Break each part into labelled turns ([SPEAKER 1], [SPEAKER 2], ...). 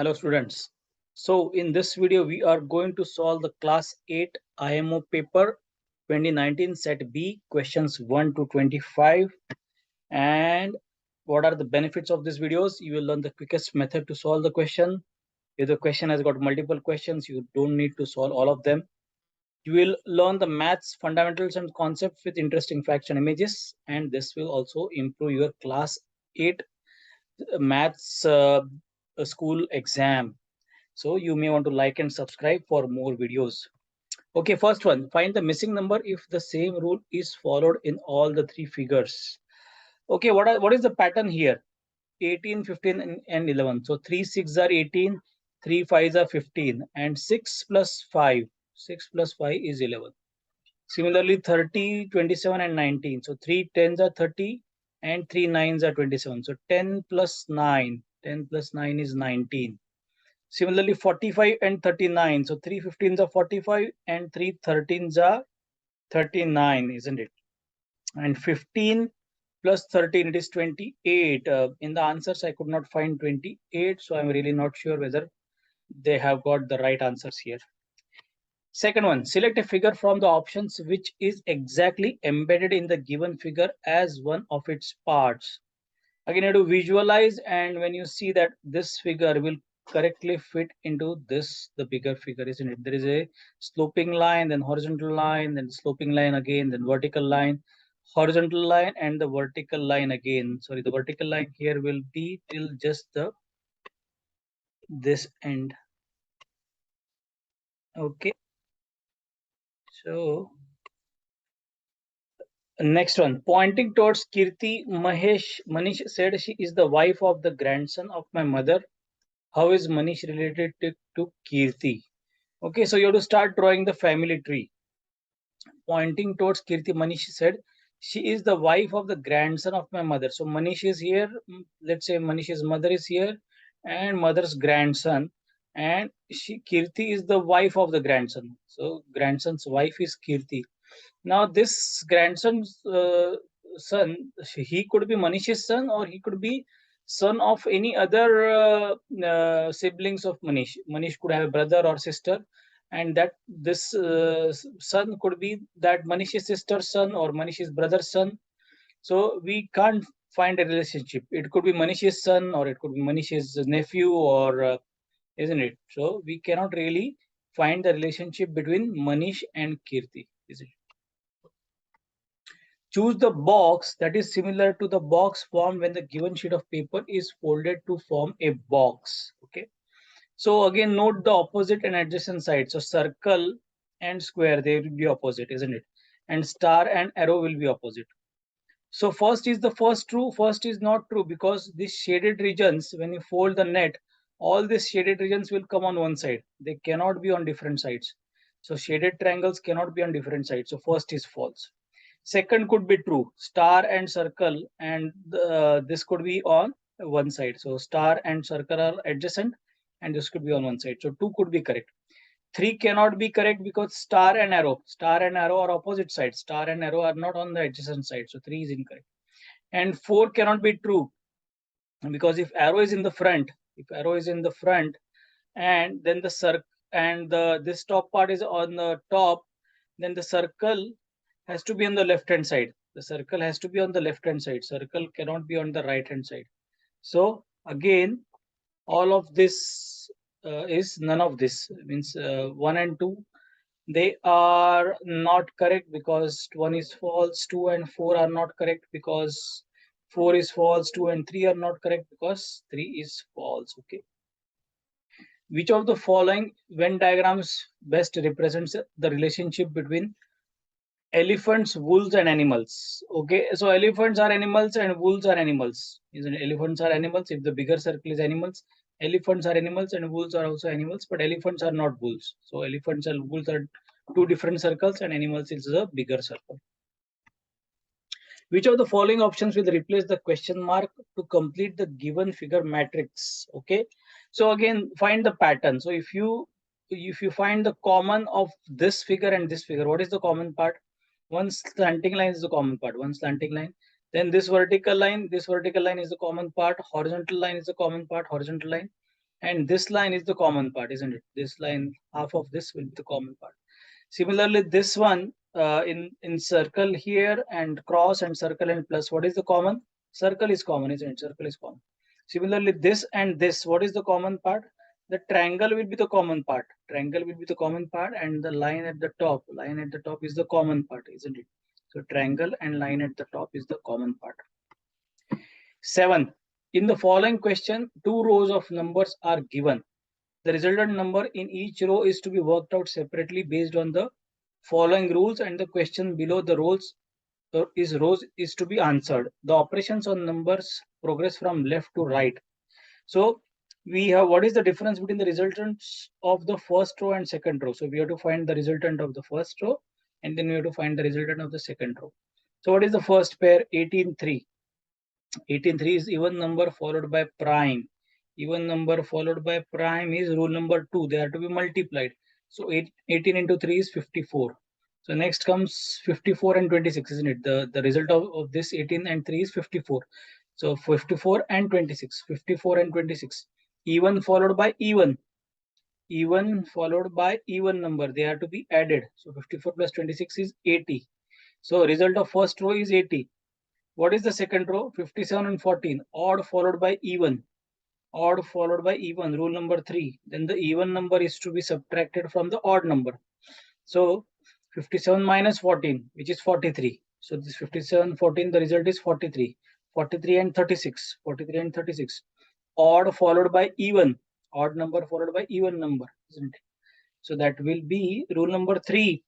[SPEAKER 1] Hello students. So in this video we are going to solve the class 8 IMO paper 2019 set B questions 1 to 25. And what are the benefits of these videos? You will learn the quickest method to solve the question. If the question has got multiple questions, you don't need to solve all of them. You will learn the maths fundamentals and concepts with interesting facts and images, and this will also improve your class 8 maths school exam. So you may want to like and subscribe for more videos. Okay, first one, find the missing number if the same rule is followed in all the three figures. Okay, what is the pattern here? 18, 15 and 11. So 3 6 are 18, 3 5s are 15, and 6 plus 5. 6 plus 5 is 11. Similarly, 30, 27 and 19. So 3 10s are 30 and 3 9s are 27. So 10 plus 9. 10 plus 9 is 19. Similarly, 45 and 39. So 3 15s are 45 and 3 13s are 39, isn't it? And 15 plus 13, it is 28. In the answers, I could not find 28. So I'm really not sure whether they have got the right answers here. Second one, select a figure from the options which is exactly embedded in the given figure as one of its parts. Again, you have to visualize, and when you see that this figure will correctly fit into this, the bigger figure, isn't it? There is a sloping line, then horizontal line, then sloping line again, then vertical line, horizontal line, and the vertical line again. Sorry, the vertical line here will be till just the this end. Okay, so next one, pointing towards Kirti, Manish said she is the wife of the grandson of my mother. How is Manish related to Kirti? Okay, so you have to start drawing the family tree. Pointing towards Kirti, Manish said, she is the wife of the grandson of my mother. So Manish is here. Let's say Manish's mother is here and mother's grandson. And Kirti is the wife of the grandson. So grandson's wife is Kirti. Now this grandson's son, he could be Manish's son or he could be son of any other siblings of Manish. Manish could have a brother or sister, and that this son could be that Manish's sister's son or Manish's brother's son. So we can't find a relationship. It could be Manish's son or it could be Manish's nephew, or isn't it? So we cannot really find the relationship between Manish and Kirti, is it? Choose the box that is similar to the box formed when the given sheet of paper is folded to form a box. Okay. So again, note the opposite and adjacent sides. So circle and square, they will be opposite, isn't it? And star and arrow will be opposite. So first is the first true, first is not true, because these shaded regions, when you fold the net, all these shaded regions will come on one side. They cannot be on different sides. So shaded triangles cannot be on different sides. So first is false. Second could be true, star and circle, and this could be on one side. So star and circle are adjacent, and this could be on one side. So 2 could be correct. 3 cannot be correct because star and arrow are opposite sides. Star and arrow are not on the adjacent side. So 3 is incorrect. And 4 cannot be true because if arrow is in the front, and then the circle and this top part is on the top, then the circle has to be on the left hand side. The circle has to be on the left hand side. Circle cannot be on the right hand side. So again, all of this is none of this. It means 1 and 2, they are not correct because 1 is false. 2 and 4 are not correct because 4 is false. 2 and 3 are not correct because 3 is false. Okay. Which of the following Venn diagrams best represents the relationship between elephants, wolves, and animals? Okay, so elephants are animals and wolves are animals. Isn't it? Elephants are animals. If the bigger circle is animals, elephants are animals and wolves are also animals, but elephants are not wolves. So elephants and wolves are two different circles, and animals is a bigger circle. Which of the following options will replace the question mark to complete the given figure matrix? Okay, so again, find the pattern. So if you find the common of this figure and this figure, what is the common part? One slanting line is the common part, one slanting line. Then this vertical line is the common part, horizontal line is the common part, horizontal line. and this line is the common part, isn't it? This line, half of this will be the common part. Similarly, this one in circle here and cross and circle and plus, what is the common? Circle is common, isn't it? Circle is common. Similarly, this and this, what is the common part? The triangle will be the common part. Triangle will be the common part, and the line at the top, is the common part, isn't it? So triangle and line at the top is the common part. 7. In the following question, two rows of numbers are given. The resultant number in each row is to be worked out separately based on the following rules, and the question below the rows is to be answered. The operations on numbers progress from left to right. So we have, what is the difference between the resultants of the first row and second row? So we have to find the resultant of the first row, and then we have to find the resultant of the second row. So what is the first pair? 18, 3. 18, 3 is even number followed by prime. Even number followed by prime is rule number 2. They are to be multiplied. So 18 into 3 is 54. So next comes 54 and 26, isn't it? The result of this 18 and 3 is 54. So 54 and 26. 54 and 26. Even followed by even. Even followed by even number. They are to be added. So 54 plus 26 is 80. So result of first row is 80. What is the second row? 57 and 14. Odd followed by even. Odd followed by even. Rule number 3. Then the even number is to be subtracted from the odd number. So 57 minus 14, which is 43. So this 57, 14, the result is 43. 43 and 36. 43 and 36. Odd followed by even. Odd number followed by even number, isn't it? So that will be rule number 3.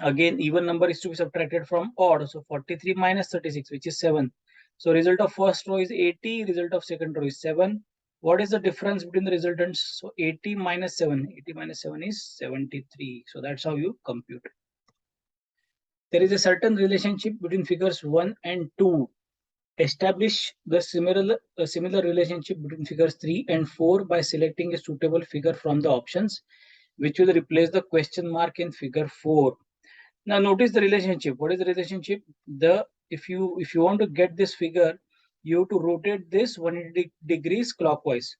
[SPEAKER 1] Again, even number is to be subtracted from odd. So 43 minus 36, which is 7. So result of first row is 80. Result of second row is 7. What is the difference between the resultants? So 80 minus 7. 80 minus 7 is 73. So that's how you compute. There is a certain relationship between figures 1 and 2. Establish the similar relationship between figures 3 and 4 by selecting a suitable figure from the options, which will replace the question mark in figure 4. Now notice the relationship. What is the relationship? If you want to get this figure, you have to rotate this 180 degrees clockwise.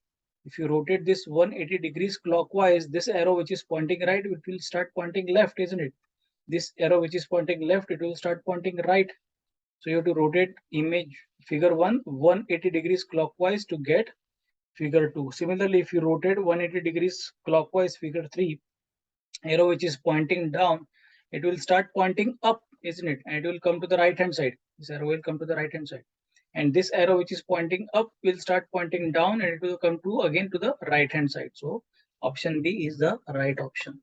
[SPEAKER 1] If you rotate this 180 degrees clockwise, this arrow which is pointing right, it will start pointing left, isn't it? This arrow which is pointing left, it will start pointing right. So you have to rotate image figure 1 180 degrees clockwise to get figure 2. Similarly, if you rotate 180 degrees clockwise figure 3, arrow which is pointing down, it will start pointing up, isn't it? And it will come to the right hand side. This arrow will come to the right hand side. And this arrow which is pointing up will start pointing down, and it will come to again to the right hand side. So option B is the right option.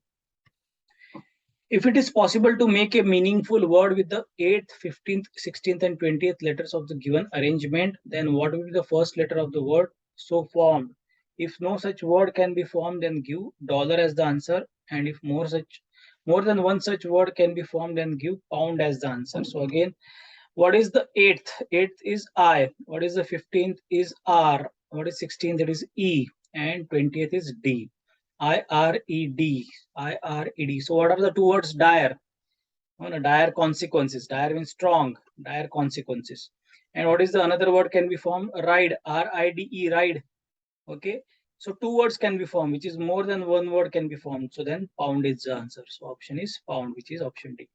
[SPEAKER 1] If it is possible to make a meaningful word with the 8th, 15th, 16th, and 20th letters of the given arrangement, then what will be the first letter of the word so formed? If no such word can be formed, then give dollar as the answer. And if more than one such word can be formed, then give pound as the answer. So again, what is the 8th? 8th is I. What is the 15th is R. What is 16th? It is E. And 20th is D. IRED. IRED. So what are the two words? Dire. Dire consequences. Dire means strong. Dire consequences. And what is the another word can be formed? Ride. RIDE. Ride. Okay. So two words can be formed, which is more than one word can be formed. So then pound is the answer. So option is pound, which is option D.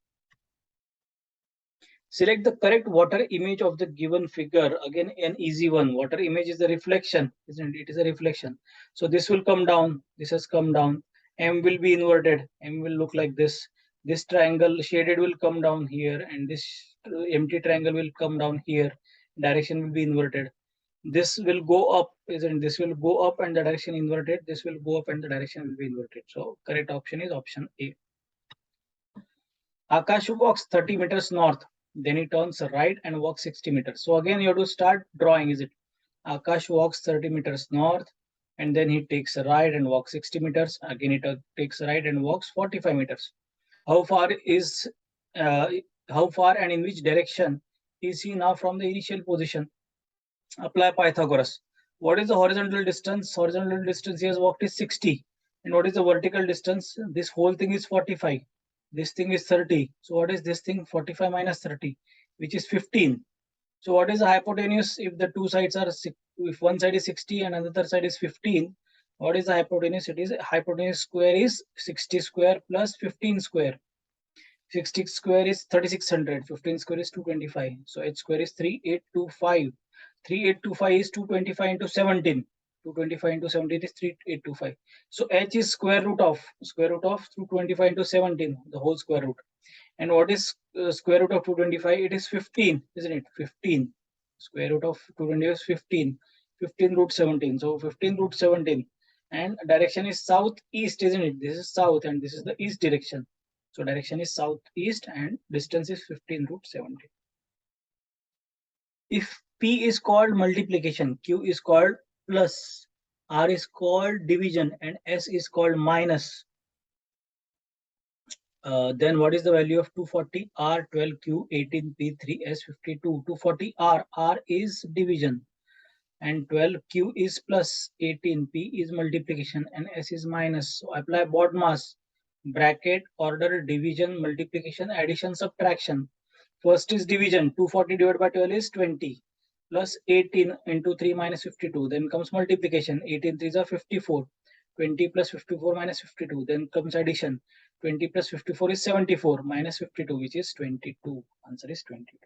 [SPEAKER 1] Select the correct water image of the given figure. Again, an easy one. Water image is a reflection, isn't it? It is a reflection. So this will come down. This has come down. M will be inverted. M will look like this. This triangle shaded will come down here, and this empty triangle will come down here. Direction will be inverted. This will go up, isn't it? This will go up and the direction inverted. This will go up and the direction will be inverted. So correct option is option A. Akash walks 30 meters north. Then he turns right and walks 60 meters. So again, you have to start drawing, is it? Akash walks 30 meters north, and then he takes a right and walks 60 meters. Again, he takes a right and walks 45 meters. How far and in which direction is he now from the initial position? Apply Pythagoras. What is the horizontal distance? Horizontal distance he has walked is 60. And what is the vertical distance? This whole thing is 45. This thing is 30. So what is this thing? 45 minus 30, which is 15. So what is the hypotenuse if the two sides are, if one side is 60 and another side is 15? What is the hypotenuse? It is hypotenuse square is 60 square plus 15 square. 60 square is 3600, 15 square is 225. So h square is 3825. 3825 is 225 into 17. 225 into 17 is 3825. So h is square root of 225 into 17, the whole square root. And what is square root of 225? It is 15, isn't it? 15. Square root of 225 is 15. 15 root 17. So 15 root 17. And direction is southeast, isn't it? This is south and this is the east direction. So direction is southeast and distance is 15 root 17. If P is called multiplication, Q is called plus, R is called division, and S is called minus, then what is the value of 240? R 12Q 18P 3S52. 240 R is division, and 12Q is plus, 18P is multiplication, and S is minus. So apply BODMAS, bracket, order, division, multiplication, addition, subtraction. First is division, 240 divided by 12 is 20, plus 18 into 3 minus 52. Then comes multiplication, 18 3s are 54. 20 plus 54 minus 52. Then comes addition, 20 plus 54 is 74, minus 52, which is 22. Answer is 22.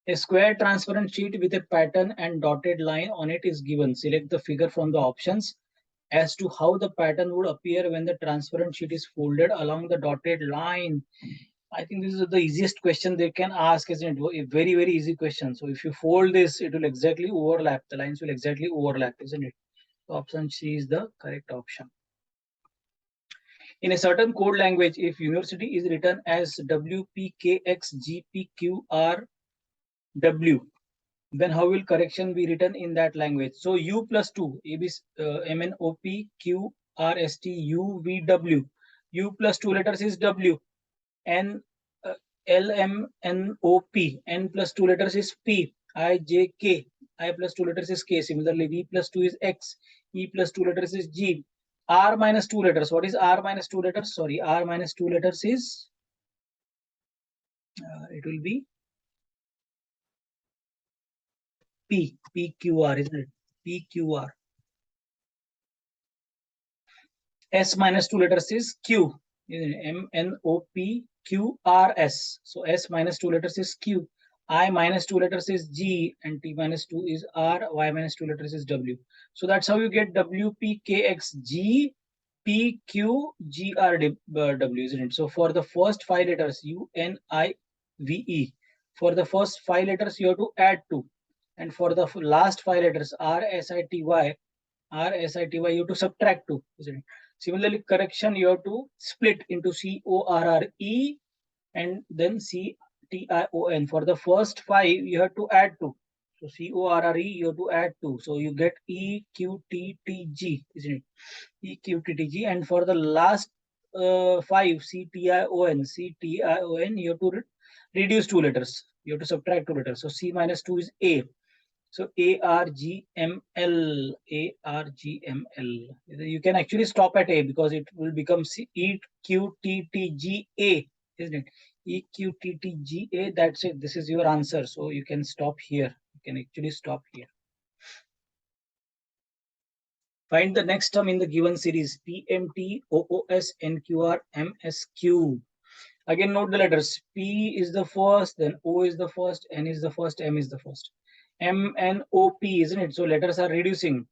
[SPEAKER 1] A square transparent sheet with a pattern and dotted line on it is given. Select the figure from the options as to how the pattern would appear when the transparent sheet is folded along the dotted line. I think this is the easiest question they can ask, isn't it? A very, very easy question. So if you fold this, it will exactly overlap. The lines will exactly overlap, isn't it? So option C is the correct option. In a certain code language, if university is written as WPKXGPQRW, then how will correction be written in that language? So U plus 2, MNOPQRSTUVW. U plus 2 letters is W. N LMNOP. N plus 2 letters is P. IJK. I plus 2 letters is K. Similarly, V plus 2 is X. E plus 2 letters is G. R minus 2 letters. What is R minus 2 letters? Sorry, R minus 2 letters is, it will be P. PQR, isn't it? PQR. S minus 2 letters is Q. MNOPQRS. So S minus 2 letters is Q. I minus 2 letters is G, and T minus 2 is R. Y minus 2 letters is W. So that's how you get WPKXG PQGRW, isn't it? So for the first 5 letters, UNIVE, for the first 5 letters you have to add 2, and for the last 5 letters RSITY, you have to subtract 2, isn't it? Similarly, correction you have to split into CORRE and then CTION. For the first 5 you have to add 2. So CORRE you have to add 2. So you get EQTTG, isn't it? EQTTG. And for the last 5, CTION, you have to reduce 2 letters. You have to subtract 2 letters. So C minus 2 is A. So ARGML. You can actually stop at A because it will become EQTTGA, isn't it? EQTTGA, that's it. This is your answer. So you can stop here. You can actually stop here. Find the next term in the given series. PMT, OOS, NQR, MSQ. Again, note the letters. P is the first, then O is the first, N is the first, M is the first. MNOP, isn't it? So letters are reducing.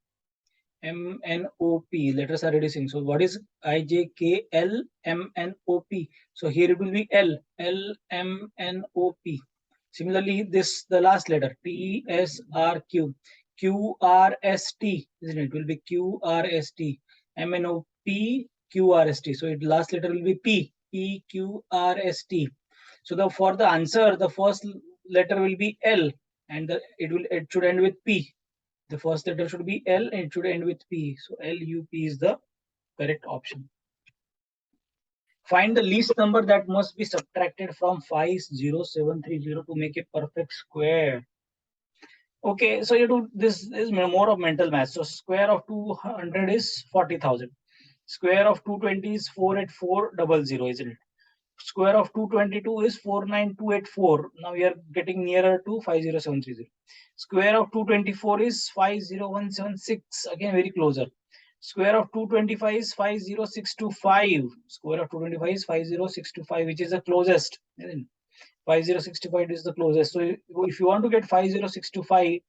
[SPEAKER 1] MNOP, letters are reducing. So what is IJKL, MNOP? So here it will be L, LMNOP. Similarly, this the last letter, TSRQ, QRST, isn't it? It will be QRST, MNOP, QRST. So it last letter will be P, PQRST. So for the answer, the first letter will be L, and it should end with P. The first letter should be L and it should end with P. So LUP is the correct option. Find the least number that must be subtracted from 50730 to make a perfect square. Okay, so you do this is more of mental math. So square of 200 is 40,000. Square of 220 is 48400, isn't it? square of 222 is 49284. Now we are getting nearer to 50730. Square of 224 is 50176. Again very closer. Square of 225 is 50625. Square of 225 is 50625, which is the closest. 50625 is the closest. So if you want to get 50625,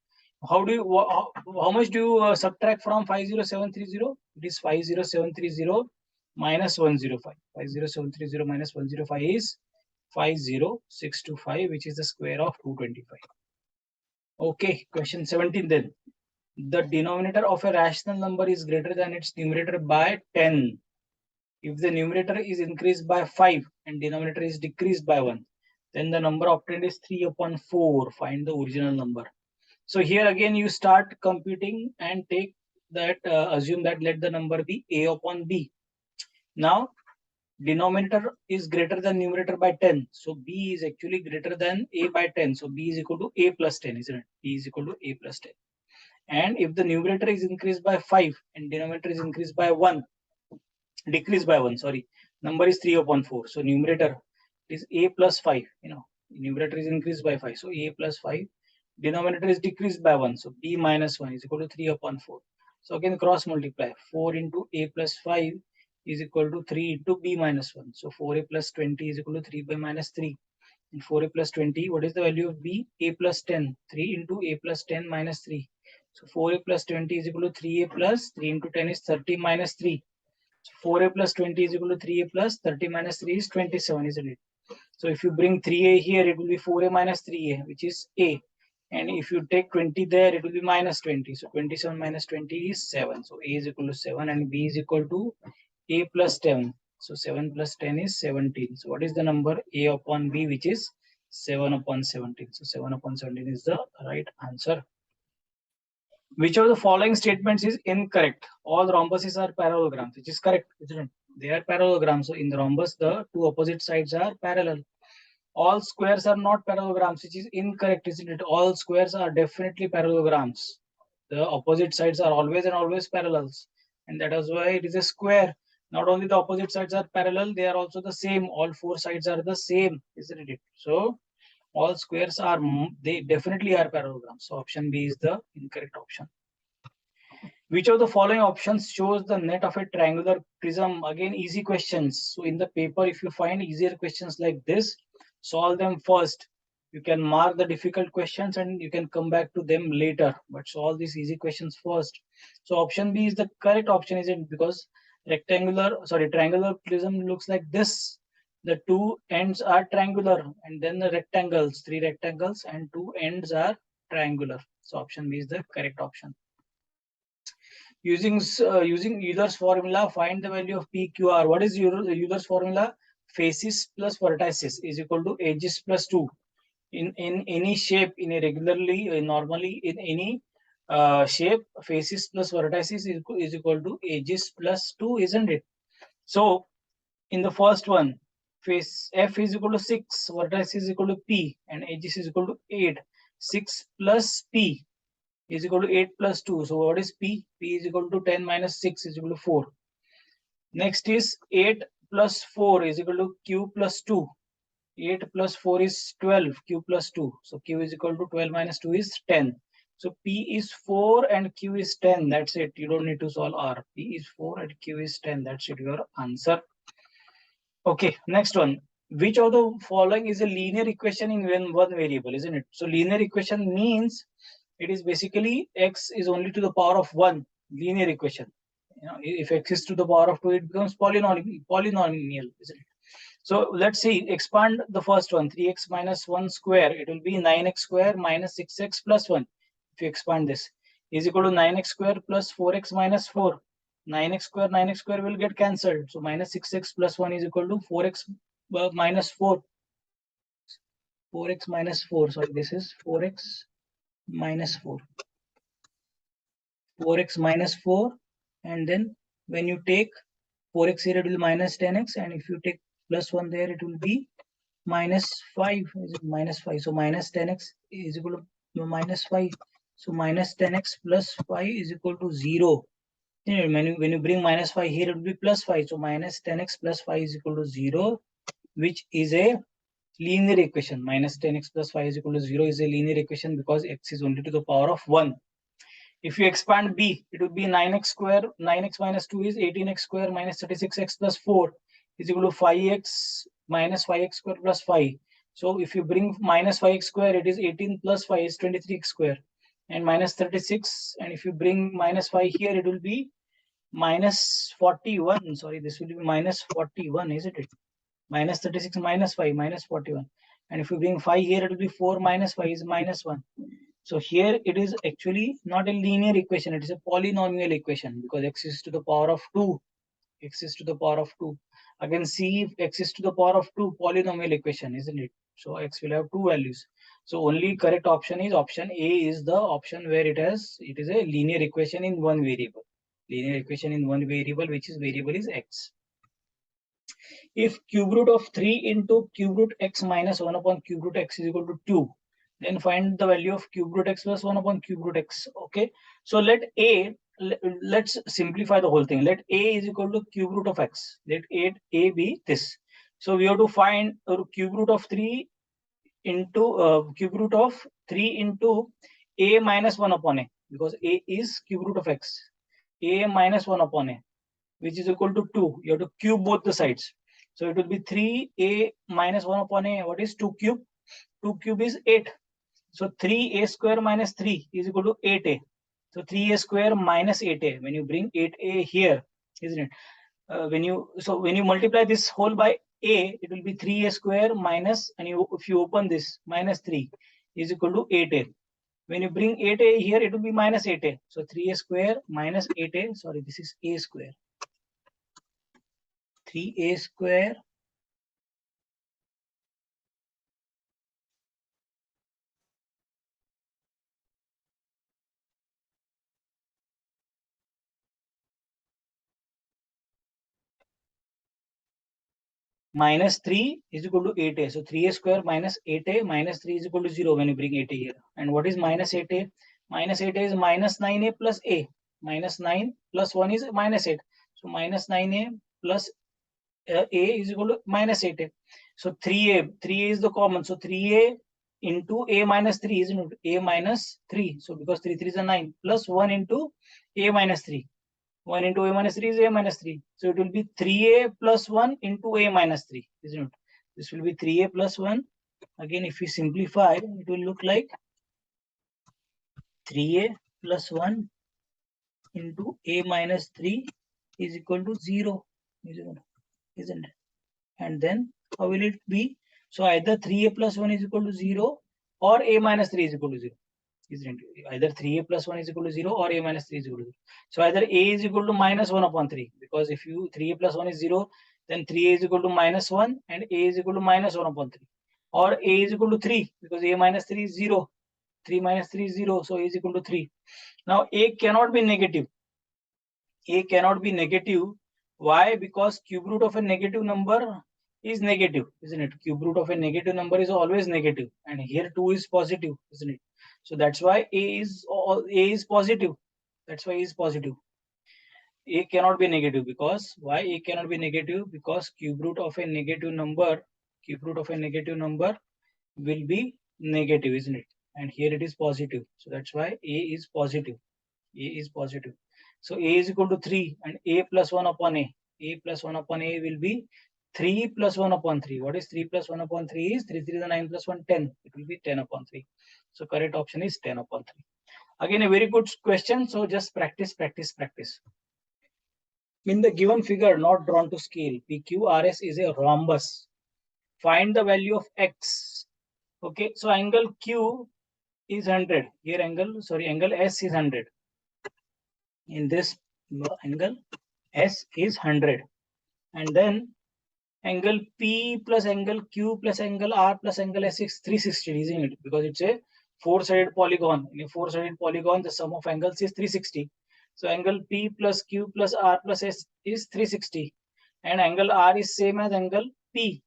[SPEAKER 1] how much do you subtract from 50730? It is 50730 minus 105. 50730 minus 105 is 50625, which is the square of 225. Okay, question 17 then. The denominator of a rational number is greater than its numerator by 10. If the numerator is increased by 5 and denominator is decreased by 1, then the number obtained is 3 upon 4. Find the original number. So here again you start computing and take that, assume that let the number be a upon b. Now denominator is greater than numerator by 10. So b is actually greater than a by 10. So b is equal to a plus 10, isn't it? B is equal to a plus 10. And if the numerator is increased by 5 and denominator is increased by 1, decreased by 1, sorry, number is 3 upon 4. So numerator is a plus 5, numerator is increased by 5. So a plus 5, denominator is decreased by 1. So b minus 1 is equal to 3 upon 4. So again cross multiply. 4 into a plus 5 is equal to 3 into b minus 1. So 4a plus 20 is equal to 3 by minus 3. And 4a plus 20, what is the value of b? A plus 10. 3 into a plus 10 minus 3. So 4a plus 20 is equal to 3a plus 3 into 10 is 30 minus 3. So 4a plus 20 is equal to 3a plus 30 minus 3 is 27, isn't it? So if you bring 3a here, it will be 4a minus 3a, which is a. And if you take 20 there, it will be minus 20. So 27 minus 20 is 7. So a is equal to 7 and b is equal to a plus 10. So 7 plus 10 is 17. So what is the number? A upon b, which is 7 upon 17. So 7 upon 17 is the right answer. Which of the following statements is incorrect? All rhombuses are parallelograms, which is correct, isn't it? They are parallelograms. So in the rhombus, the two opposite sides are parallel. All squares are not parallelograms, which is incorrect, isn't it? All squares are definitely parallelograms. The opposite sides are always and always parallels. And that is why it is a square. Not only the opposite sides are parallel, they are also the same. All four sides are the same, isn't it? So all squares are, they definitely are parallelograms. So option B is the incorrect option. Which of the following options shows the net of a triangular prism? Again, easy questions. So in the paper, if you find easier questions like this, solve them first. You can mark the difficult questions and you can come back to them later, but solve these easy questions first. So option B is the correct option, isn't it? Because triangular prism looks like this. The two ends are triangular, and then the rectangles, 3 rectangles and 2 ends are triangular. So option B is the correct option. Using Euler's formula, find the value of PQR. What is Euler's formula? Faces plus vertices is equal to edges plus 2. In any shape, in a regularly, normally in any shape, faces plus vertices is equal to edges plus 2, isn't it? So in the first one, face F is equal to 6, vertex is equal to P, and edges is equal to 8. 6 plus P is equal to 8 plus 2. So what is P? P is equal to 10 minus 6 is equal to 4. Next is 8 plus 4 is equal to Q plus 2. 8 plus 4 is 12, Q plus 2. So Q is equal to 12 minus 2 is 10. So P is 4 and Q is 10. That's it. You don't need to solve R. P is 4 and Q is 10. That's it, your answer. Okay, next one. Which of the following is a linear equation in one variable, isn't it? So linear equation means it is basically x is only to the power of 1, linear equation. If x is to the power of 2, it becomes polynomial, isn't it? So let's see, expand the first one, 3x minus 1 square. It will be 9x square minus 6x plus 1. If you expand this, is equal to 9x square plus 4x minus 4. 9x square will get cancelled. So minus 6x plus 1 is equal to 4x minus 4. 4x minus 4. Sorry, this is 4x minus 4. 4x minus 4. And then when you take 4x here, it will be minus 10x. And if you take plus 1 there, it will be minus 5. Is it minus 5? So minus 10x is equal to minus 5. So minus 10x plus 5 is equal to 0. When you bring minus 5 here, it will be plus 5. So minus 10x plus 5 is equal to 0. which is a linear equation. Minus 10x plus 5 is equal to 0 is a linear equation because x is only to the power of 1. If you expand b, it would be 9x square. 9x minus 2 is 18x square minus 36x plus 4 is equal to 5x minus 5x square plus 5. So if you bring minus 5x square, it is 18 plus 5 is 23x square and minus 36. And if you bring minus 5 here, it will be minus 41. Sorry, this will be minus 41, isn't it? Minus 36 minus 5 minus 41. And if you bring 5 here, it will be 4 minus 5 is minus 1. So here it is actually not a linear equation, it is a polynomial equation because x is to the power of 2. X is to the power of 2. Again, see, if x is to the power of 2, polynomial equation, isn't it? So x will have two values. So only correct option is option A is the option where it is a linear equation in one variable. Linear equation in one variable, which is variable is x. If cube root of 3 into cube root x minus 1 upon cube root x is equal to 2, then find the value of cube root x plus 1 upon cube root x. Okay, so let's simplify the whole thing. Let a is equal to cube root of x. Let a be this. So we have to find cube root of 3 into cube root of 3 into a minus 1 upon a, because a is cube root of x. A minus 1 upon a, which is equal to 2. You have to cube both the sides. So it will be 3a minus 1 upon a. What is 2 cube? 2 cube is 8. So 3a square minus 3 is equal to 8a. So 3a square minus 8a. When you bring 8a here, isn't it? When you multiply this whole by a, it will be 3a square minus, and if you open this, minus 3 is equal to 8a. When you bring 8a here, it will be minus 8a. So 3a square minus 8a. Sorry, this is a square. 3a square minus 3 is equal to 8a. So 3a square minus 8a minus 3 is equal to 0 when you bring 8a here. And what is minus 8a? Minus 8a is minus 9a plus a. Minus 9 plus 1 is minus 8. So minus 9a plus a is equal to minus 8a. So 3a is the common. So 3a into a minus 3 is a minus 3. So because 3 3 is a 9 plus 1 into a minus 3. 1 into a minus 3 is a minus 3. So it will be 3a plus 1 into a minus 3, isn't it? This will be 3a plus 1. Again, if we simplify, it will look like 3a plus 1 into a minus 3 is equal to 0, isn't it? And then how will it be? So either 3a plus 1 is equal to 0 or a minus 3 is equal to 0. Isn't it? Either 3a plus 1 is equal to 0 or a minus 3 is equal to 0. So either a is equal to minus 1 upon 3, because if you 3a plus 1 is 0, then 3a is equal to minus 1 and a is equal to minus 1 upon 3. Or a is equal to 3, because a minus 3 is 0. 3 minus 3 is 0, so a is equal to 3. Now a cannot be negative. A cannot be negative. Why? Because cube root of a negative number is negative, isn't it? Cube root of a negative number is always negative, and here 2 is positive, isn't it? So that's why a is positive. That's why a is positive. A cannot be negative, because why a cannot be negative? Because cube root of a negative number will be negative, isn't it? And here it is positive. So that's why a is positive. A is positive. So a is equal to 3 and a plus 1 upon a. A plus 1 upon a will be 3 plus 1 upon 3. What is 3 plus 1 upon 3 is 3 3 is 9 plus 1 10. It will be 10 upon 3. So correct option is 10 upon 3. Again, a very good question. So just practice. In the given figure not drawn to scale, PQRS is a rhombus. Find the value of x. Okay, so angle Q is 100. Here angle S is 100. In this angle S is 100. And then angle P plus angle Q plus angle R plus angle S is 360, isn't it? Because it's a four-sided polygon. In a four-sided polygon, the sum of angles is 360. So angle P plus Q plus R plus S is 360. And angle R is same as angle P.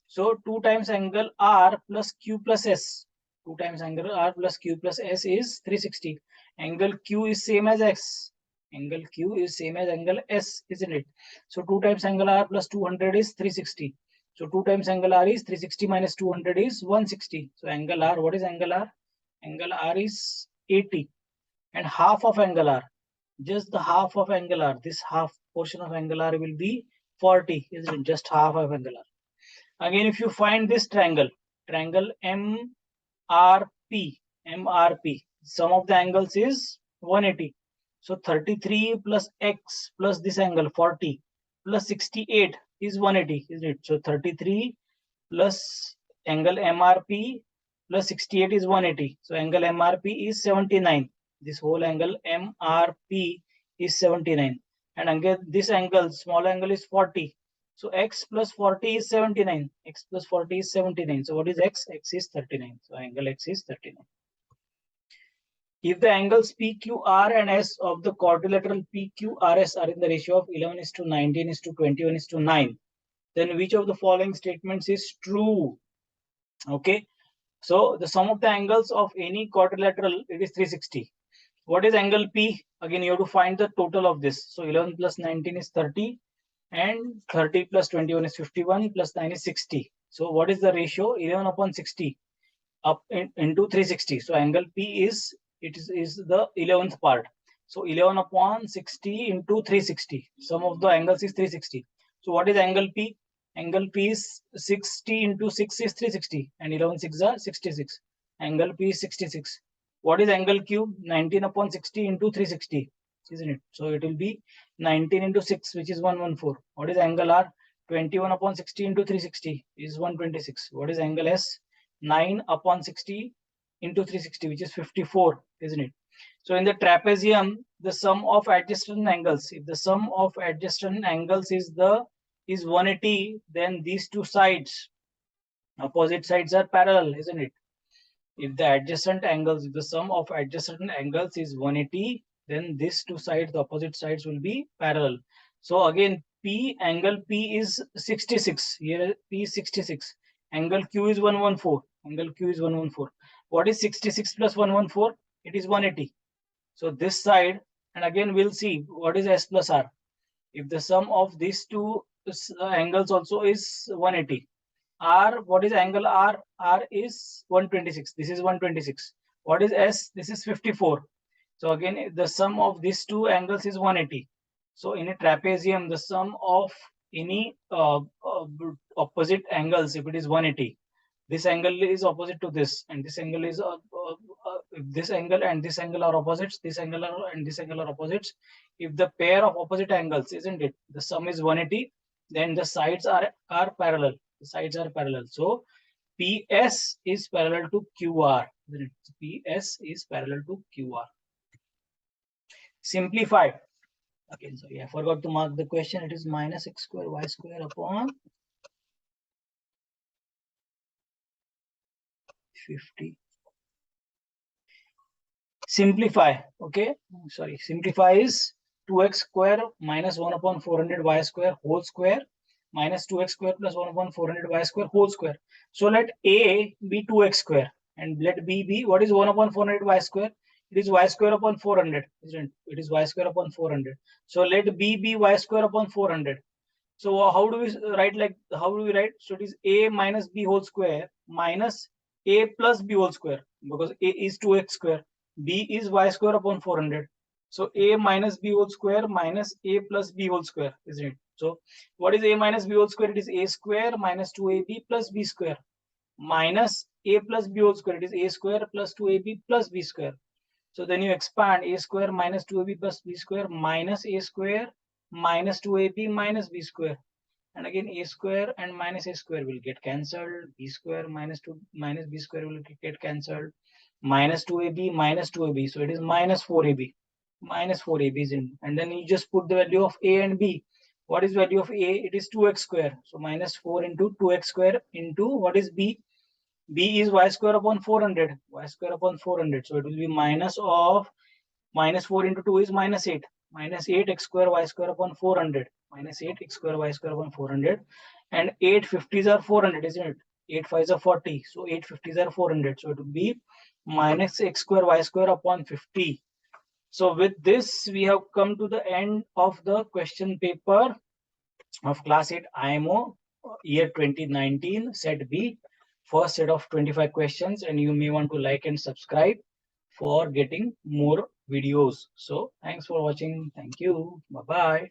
[SPEAKER 1] So 2 times angle R plus Q plus S. 2 times angle R plus Q plus S is 360. Angle Q is same as X. Angle Q is same as angle S, isn't it? So 2 times angle R plus 200 is 360. So 2 times angle R is 360 minus 200 is 160. So angle R, what is angle R? Angle R is 80. And half of angle R, just the half of angle R, this half portion of angle R will be 40, isn't it? Just half of angle R. Again, if you find this triangle MRP, sum of the angles is 180. So 33 plus X plus this angle 40 plus 68 is 180, isn't it? So 33 plus angle MRP plus 68 is 180. So angle MRP is 79. This whole angle MRP is 79. And again, this angle, small angle is 40. So X plus 40 is 79. X plus 40 is 79. So what is X? X is 39. So angle X is 39. If the angles PQR and S of the quadrilateral PQRS are in the ratio of 11:19:21:9, then which of the following statements is true? Okay. So the sum of the angles of any quadrilateral, it is 360. What is angle P? Again, you have to find the total of this. So 11 plus 19 is 30 and 30 plus 21 is 51 plus 9 is 60. So what is the ratio? 11 upon 60 up into 360. So angle P is the 11th part. So 11 upon 60 into 360. Sum of the angles is 360. So what is angle P? Angle P is 60 into 6 is 360 and 11 6 are 66. Angle P is 66. What is angle Q? 19 upon 60 into 360, isn't it? So it will be 19 into 6, which is 114. What is angle R? 21 upon 60 into 360 is 126. What is angle S? 9 upon 60 into 360, which is 54, isn't it? So in the trapezium, the sum of adjacent angles, if the sum of adjacent angles is 180, then these two sides, opposite sides are parallel, isn't it? If the adjacent angles, if the sum of adjacent angles is 180, then these two sides, the opposite sides will be parallel. So again, angle P is 66. Here P is 66. Angle Q is 114. Angle Q is 114. What is 66 plus 114? It is 180. So this side, and again we'll see what is S plus R. If the sum of these two angles also is 180. R, what is angle R? R is 126. This is 126. What is S? This is 54. So again, the sum of these two angles is 180. So in a trapezium, the sum of any opposite angles, if it is 180, this angle is opposite to this, and this angle is if this angle and this angle are opposites, this angle and this angle are opposites. If the pair of opposite angles, isn't it? The sum is 180, then the sides are parallel. The sides are parallel. So PS is parallel to QR. PS is parallel to QR. Simplify. Okay, sorry, I forgot to mark the question. It is minus x square y square upon 50. Simplify. Okay, sorry. Simplify is 2x square minus 1 upon 400 y square whole square minus 2x square plus 1 upon 400 y square whole square. So let A be 2x square and let B be, what is 1 upon 400 y square? It is y square upon 400, isn't it? It is y square upon 400. So let B be y square upon 400. So how do we write, like, how do we write? So it is A minus B whole square minus A plus B whole square, because A is 2x square, B is y square upon 400. So A minus B whole square minus A plus B whole square, isn't it? So what is A minus B whole square? It is A square minus 2AB plus B square minus A plus B whole square. It is A square plus 2AB plus B square. So then you expand A square minus 2AB plus B square minus A square minus 2AB minus B square. And again, A square and minus A square will get cancelled. B square minus 2 minus B square will get cancelled. Minus 2AB minus 2AB. So it is minus 4AB. Minus 4AB is in. And then you just put the value of A and B. What is value of A? It is 2x square. So minus 4 into 2x square into what is B? B is y square upon 400. Y square upon 400. So it will be minus of minus 4 into 2 is minus 8. Minus 8 x square y square upon 400. Minus 8 x square y square upon 400. And 8 50s are 400, isn't it? 8 5s are 40. So 8 50s are 400. So it will be minus x square y square upon 50. So with this, we have come to the end of the question paper of class 8 IMO. year 2019 set B, first set of 25 questions, and you may want to like and subscribe for getting more videos. So thanks for watching. Thank you. Bye bye.